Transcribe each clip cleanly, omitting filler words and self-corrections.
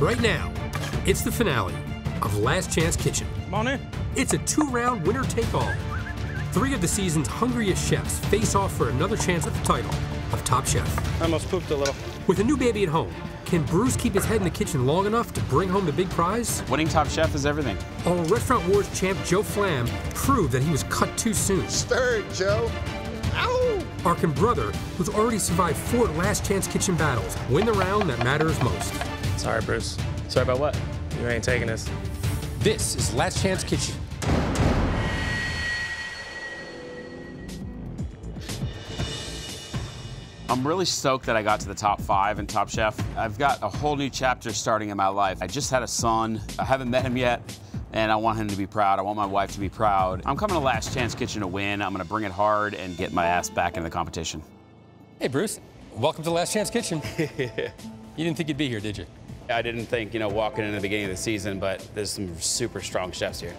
Right now, it's the finale of Last Chance Kitchen. Come on in. It's a 2-round winner-take-all. 3 of the season's hungriest chefs face off for another chance at the title of Top Chef. I almost pooped a little. With a new baby at home, can Bruce keep his head in the kitchen long enough to bring home the big prize? Winning Top Chef is everything. Or will Restaurant Wars champ Joe Flam prove that he was cut too soon? Stir it, Joe. Ow! Or can Brother, who's already survived 4 Last Chance Kitchen battles, win the round that matters most? Sorry, Bruce. Sorry about what? You ain't taking this. This is Last Chance Kitchen. I'm really stoked that I got to the top 5 in Top Chef. I've got a whole new chapter starting in my life. I just had a son. I haven't met him yet, and I want him to be proud. I want my wife to be proud. I'm coming to Last Chance Kitchen to win. I'm gonna bring it hard and get my ass back in the competition. Hey, Bruce. Welcome to Last Chance Kitchen. You didn't think you'd be here, did you? I didn't think, walking in the beginning of the season, but there's some super strong chefs here.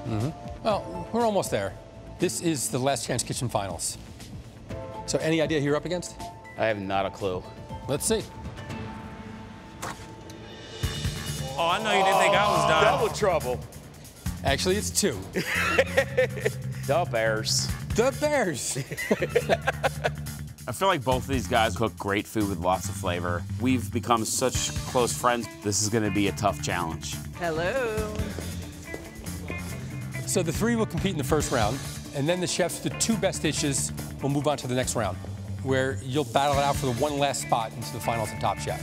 Well, we're almost there. This is the Last Chance Kitchen finals. So any idea who you're up against? I have not a clue. Let's see. Oh, I know you didn't think I was done. Double trouble. Actually, it's 2. The Bears. The Bears. I feel like both of these guys cook great food with lots of flavor. We've become such close friends. This is gonna be a tough challenge. Hello. So the 3 will compete in the first round, and then the chefs with the 2 best dishes will move on to the next round, where you'll battle it out for the 1 last spot into the finals of Top Chef.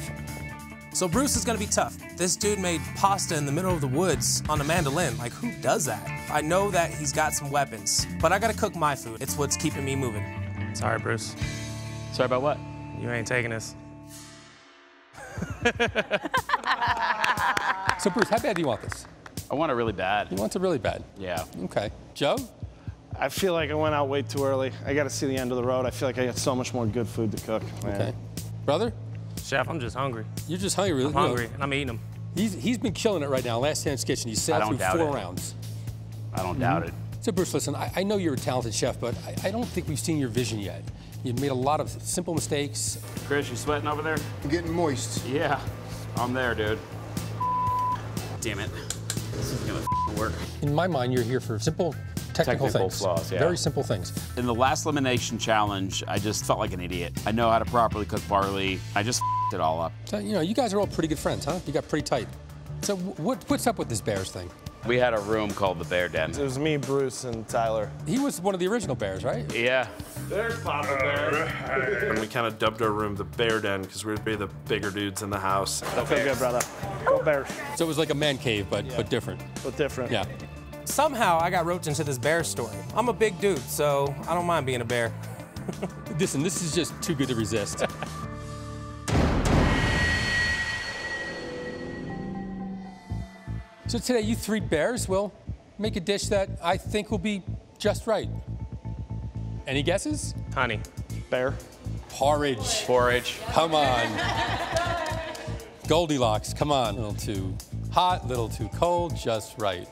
So Bruce is gonna be tough. This dude made pasta in the middle of the woods on a mandolin. Like, who does that? I know that he's got some weapons, but I gotta cook my food. It's what's keeping me moving. Sorry, Bruce. Sorry about what? You ain't taking this. So Bruce, how bad do you want this? I want it really bad. You want it really bad? Yeah. Okay. Joe? I feel like I went out way too early. I got to see the end of the road. I feel like I got so much more good food to cook. Man. Okay. Brother? Chef, I'm just hungry. You're just hungry. I'm hungry, and I'm eating them. He's been killing it right now. Last Chance Kitchen. He's sat through 4 rounds. I don't doubt it. So Bruce, listen, I know you're a talented chef, but I don't think we've seen your vision yet. You've made a lot of simple mistakes. Chris, you sweating over there? I'm getting moist. Yeah, I'm there, dude. Damn it. This is gonna work. In my mind, you're here for simple technical things. flaws, yeah. Very simple things. In the last elimination challenge, I just felt like an idiot. I know how to properly cook barley. I just it all up. So, you guys are all pretty good friends, huh? You got pretty tight. So what's up with this Bears thing? We had a room called the Bear Den. It was me, Bruce, and Tyler. He was one of the original Bears, right? Yeah. There's Papa Bear. And we kind of dubbed our room the Bear Den because we'd be the bigger dudes in the house. I feel good, brother. Go Bears. So it was like a man cave, but different. But different. Yeah. Somehow I got roped into this bear story. I'm a big dude, so I don't mind being a bear. Listen, this is just too good to resist. So today, you 3 bears will make a dish that I think will be just right. Any guesses? Honey. Bear. Porridge. Porridge. Come on. Goldilocks, come on. A little too hot, a little too cold, just right.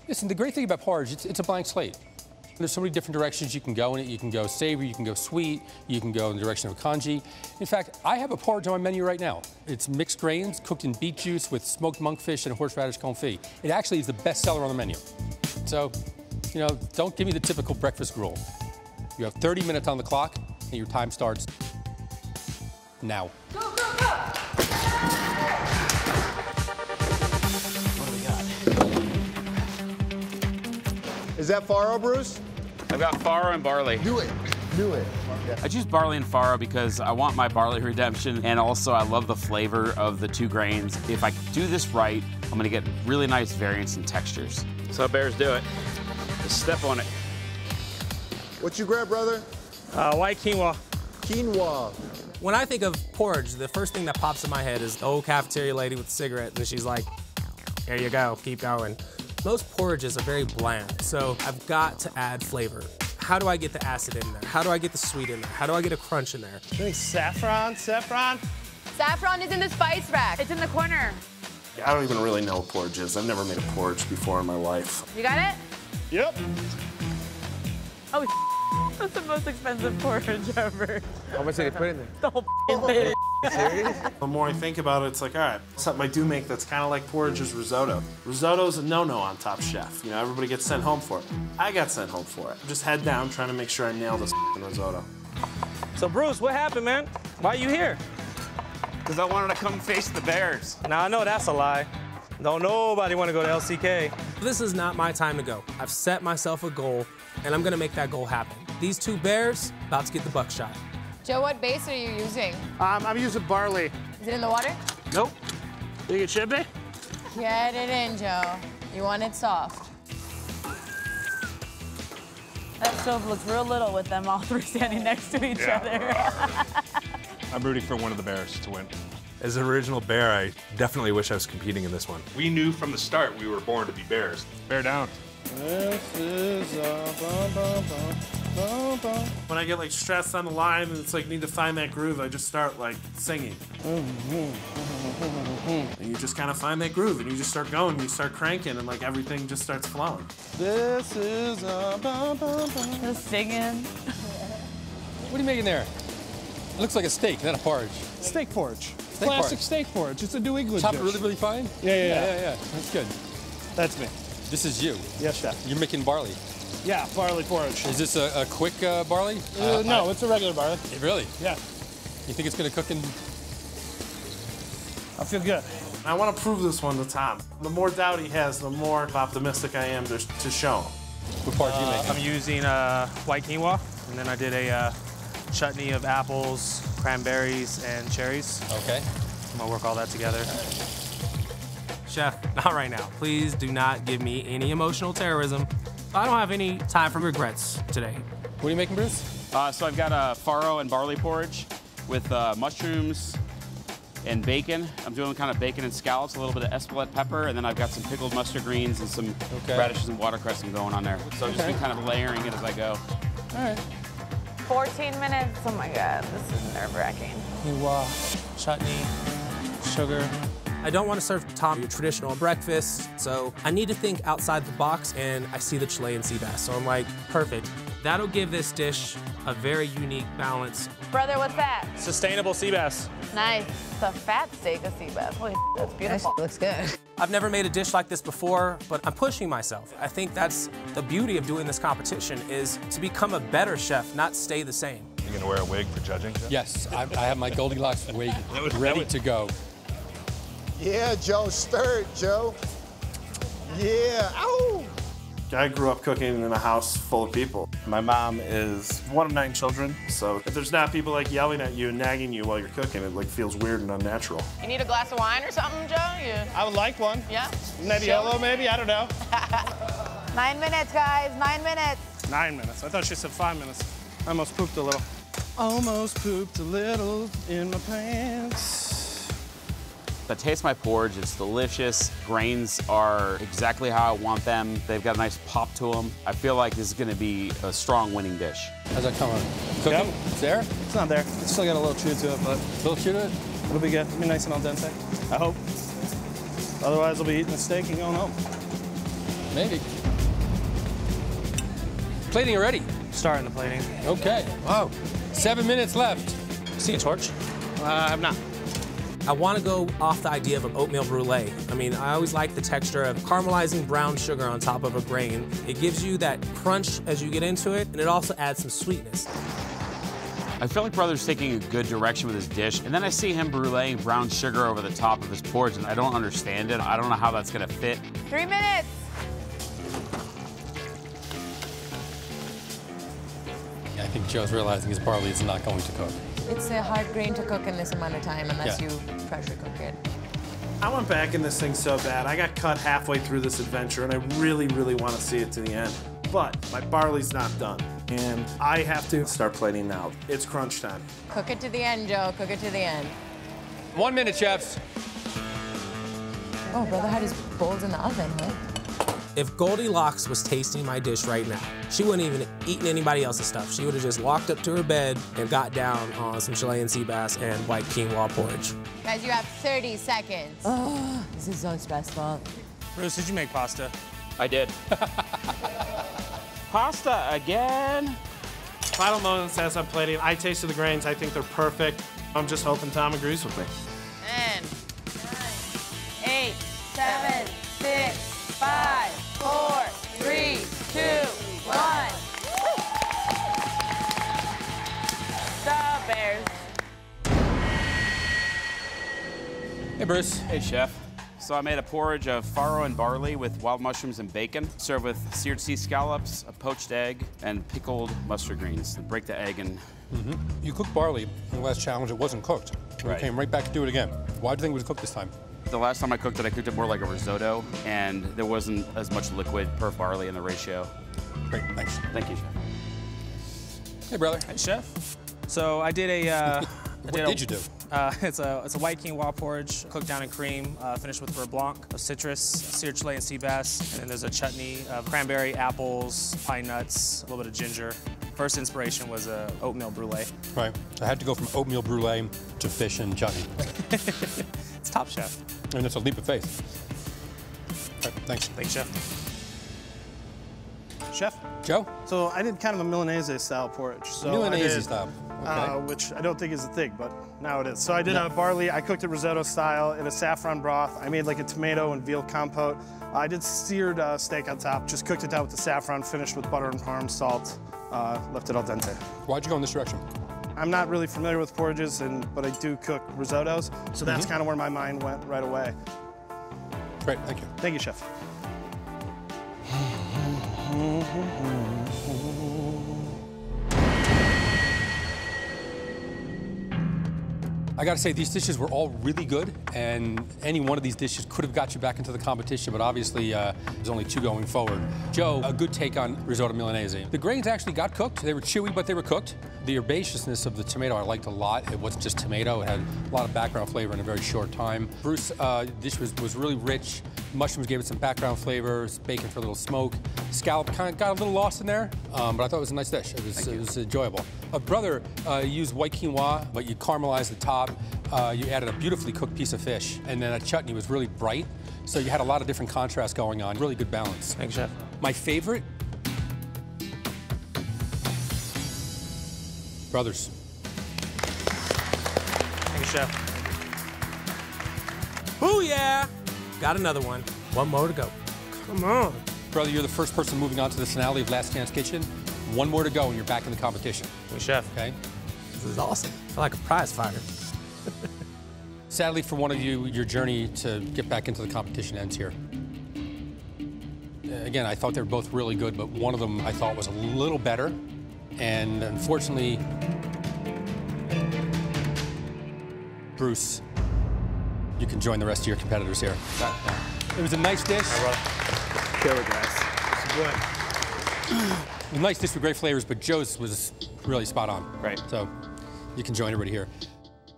Listen, the great thing about porridge, it's a blank slate. There's so many different directions you can go in it. You can go savory, you can go sweet, you can go in the direction of congee. In fact, I have a porridge on my menu right now. It's mixed grains, cooked in beet juice with smoked monkfish and horseradish confit. It actually is the best seller on the menu. So, don't give me the typical breakfast gruel. You have 30 minutes on the clock, and your time starts now. Go, go, go! Is that farro, Bruce? I've got farro and barley. Do it. Do it. I choose barley and farro because I want my barley redemption, and also I love the flavor of the 2 grains. If I do this right, I'm gonna get really nice variance in textures. That's how bears do it. Just step on it. What you grab, brother? White quinoa. Quinoa. When I think of porridge, the first thing that pops in my head is the old cafeteria lady with a cigarette, and she's like, here you go, keep going. Most porridges are very bland, so I've got to add flavor. How do I get the acid in there? How do I get the sweet in there? How do I get a crunch in there? Think saffron? Saffron? Saffron is in the spice rack. It's in the corner. I don't even really know what porridge is. I've never made a porridge before in my life. You got it? Yep. Oh, that's the most expensive porridge ever. How much did you put in there? The whole thing. The more I think about it, it's like, all right, something I do make that's kind of like porridge is risotto. Risotto's a no-no on Top Chef. You know, everybody gets sent home for it. I got sent home for it. Just head down trying to make sure I nail this risotto. So, Bruce, what happened, man? Why are you here? Because I wanted to come face the Bears. Now, I know that's a lie. Don't nobody want to go to LCK. This is not my time to go. I've set myself a goal, and I'm gonna make that goal happen. These two bears, about to get the buckshot. Joe, what base are you using? I'm using barley. Is it in the water? Nope. Think it should be? Get it in, Joe. You want it soft. That stove looks real little with them all three standing next to each other. I'm rooting for one of the Bears to win. As an original bear, I definitely wish I was competing in this one. We knew from the start we were born to be Bears. Bear down. This is a bum. When I get like stressed on the line and it's like need to find that groove, I just start like singing. And you just kind of find that groove and you just start going, you start cranking and like everything just starts flowing. This is a bum. Just singing. What are you making there? It looks like a steak, not a porridge. Steak porridge. Steak Classic porridge. steak porridge. It's a New England Chop dish. it really, really fine? Yeah. That's good. That's me. This is you. Yes, chef. You're making barley. Yeah, barley porridge. Is this a quick barley? No, it's a regular barley. Really? Yeah. You think it's going to cook in? I feel good. I want to prove this one to Tom. The more doubt he has, the more optimistic I am to show him. What part do you make? I'm using white quinoa, and then I did a chutney of apples, cranberries, and cherries. Okay. I'm gonna work all that together. Chef, not right now. Please do not give me any emotional terrorism. I don't have any time for regrets today. What are you making, Bruce? So I've got a farro and barley porridge with mushrooms and bacon. I'm doing kind of bacon and scallops, a little bit of Espelette pepper, and then I've got some pickled mustard greens and some radishes and watercress going on there. So I've just been kind of layering it as I go. All right. 14 minutes. Oh my God, this is nerve-wracking. Quinoa, chutney, sugar. I don't want to serve Tom your traditional breakfast, so I need to think outside the box, and I see the Chilean sea bass. So I'm like, perfect. That'll give this dish a very unique balance. Brother, what's that? Sustainable sea bass. Nice. It's a fat steak of sea bass. Holy, that's beautiful. Looks good. I've never made a dish like this before, but I'm pushing myself. I think that's the beauty of doing this competition, is to become a better chef, not stay the same. You gonna wear a wig for judging? Yes, I have my Goldilocks wig ready to go. Yeah, Joe, stir it, Joe. Yeah, ow! I grew up cooking in a house full of people. My mom is one of 9 children, so if there's not people like yelling at you and nagging you while you're cooking, it like feels weird and unnatural. You need a glass of wine or something, Joe? I would like one. Yeah? Nebbiolo, maybe? I don't know. 9 minutes, guys. 9 minutes. 9 minutes. I thought she said 5 minutes. I almost pooped a little. Almost pooped a little in my pants. I taste my porridge, it's delicious. Grains are exactly how I want them. They've got a nice pop to them. I feel like this is gonna be a strong winning dish. How's that coming? Cooking? Yep. It's there? It's not there. It's still got a little chew to it, but A little chew to it? it'll be good. It'll be nice and al dente. I hope. Otherwise, I'll be eating a steak and going home. Maybe. Plating already? Starting the plating. Okay. Wow. 7 minutes left. See a torch? I have not. I want to go off the idea of an oatmeal brulee. I mean, I always like the texture of caramelizing brown sugar on top of a grain. It gives you that crunch as you get into it, and it also adds some sweetness. I feel like Brother's taking a good direction with his dish, and then I see him bruleeing brown sugar over the top of his porridge, and I don't understand it. I don't know how that's gonna fit. 3 minutes. I think Joe's realizing his barley is not going to cook. It's a hard grain to cook in this amount of time unless you pressure cook it. I went back in this thing so bad. I got cut halfway through this adventure, and I really, really want to see it to the end. But my barley's not done, and I have to start plating now. It's crunch time. Cook it to the end, Joe. Cook it to the end. 1 minute, chefs. Oh, brother had his bowls in the oven, huh? If Goldilocks was tasting my dish right now, she wouldn't even eaten anybody else's stuff. She would have just walked up to her bed and got down on some Chilean sea bass and white quinoa porridge. Guys, you have 30 seconds. Oh, this is so stressful. Bruce, did you make pasta? I did. Pasta again? Final moments as I'm plating. I tasted the grains. I think they're perfect. I'm just hoping Tom agrees with me. 10, 9, 8, 7, 6, 5, 4, 3, 2, 1. The Bears. Hey, Bruce. Hey, Chef. So I made a porridge of farro and barley with wild mushrooms and bacon, served with seared sea scallops, a poached egg, and pickled mustard greens. Break the egg and... You cooked barley in the last challenge. It wasn't cooked. Right. You came right back to do it again. Why do you think it was cooked this time? The last time I cooked it more like a risotto, and there wasn't as much liquid per barley in the ratio. Great, thanks. Thank you, Chef. Hey, brother. Hey, Chef. So I did a... What did you do? It's a white quinoa porridge, cooked down in cream, finished with beurre blanc, of citrus, seared Chilean sea bass, and then there's a chutney of cranberry, apples, pine nuts, a little bit of ginger. First inspiration was oatmeal brulee. Right. I had to go from oatmeal brulee to fish and chutney. It's top chef. And it's a leap of faith. All right, thanks. Thanks, Chef. Chef? Joe? So I did kind of a Milanese style porridge. So Milanese style. Okay. Which I don't think is a thing, but now it is. So I did a barley, I cooked it risotto style in a saffron broth. I made like a tomato and veal compote. I did seared steak on top, just cooked it down with the saffron, finished with butter and parm, salt, left it al dente. Why'd you go in this direction? I'm not really familiar with porridges, but I do cook risottos, so that's kind of where my mind went right away. Great, thank you. Thank you, Chef. I gotta say, these dishes were all really good, and any one of these dishes could have got you back into the competition, but obviously there's only two going forward. Joe, a good take on risotto Milanese. The grains actually got cooked. They were chewy, but they were cooked. The herbaceousness of the tomato I liked a lot. It wasn't just tomato. It had a lot of background flavor in a very short time. Bruce, dish was really rich. Mushrooms gave it some background flavors, bacon for a little smoke. Scallop kind of got a little lost in there, but I thought it was a nice dish. It was enjoyable. Brother used white quinoa, but you caramelized the top. You added a beautifully cooked piece of fish, and then a chutney was really bright. So you had a lot of different contrasts going on. Really good balance. Thanks, Chef. My favorite? Brothers. Thank you, Chef. Ooh, yeah. Got another one. One more to go. Come on. Brother, you're the first person moving on to the finale of Last Chance Kitchen. One more to go and you're back in the competition. Thank you, Chef. Okay? This is awesome. I feel like a prize fighter. Sadly for one of you, your journey to get back into the competition ends here. Again, I thought they were both really good, but one of them I thought was a little better. And unfortunately, Bruce, you can join the rest of your competitors here. It was a nice dish. Killer, guys. It was a nice dish with great flavors, but Joe's was really spot on. Right. So you can join everybody here.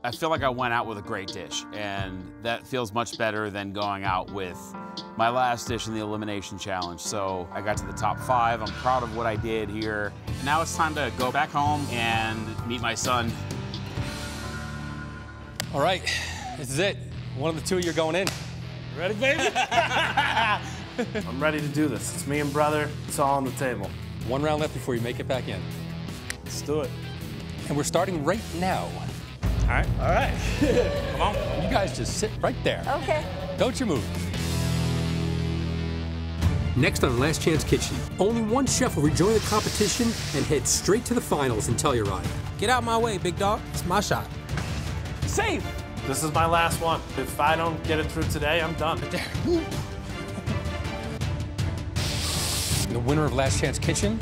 I feel like I went out with a great dish, and that feels much better than going out with my last dish in the elimination challenge. So I got to the top 5. I'm proud of what I did here. Now it's time to go back home and meet my son. All right, this is it. One of the two of you are going in. Ready, baby? I'm ready to do this. It's me and brother. It's all on the table. One round left before you make it back in. Let's do it. And we're starting right now. All right. All right. Come on. You guys just sit right there. Okay. Don't you move. Next on Last Chance Kitchen, only one chef will rejoin the competition and head straight to the finals in Telluride. Get out my way, big dog. It's my shot. Safe. This is my last one. If I don't get it through today, I'm done. The winner of Last Chance Kitchen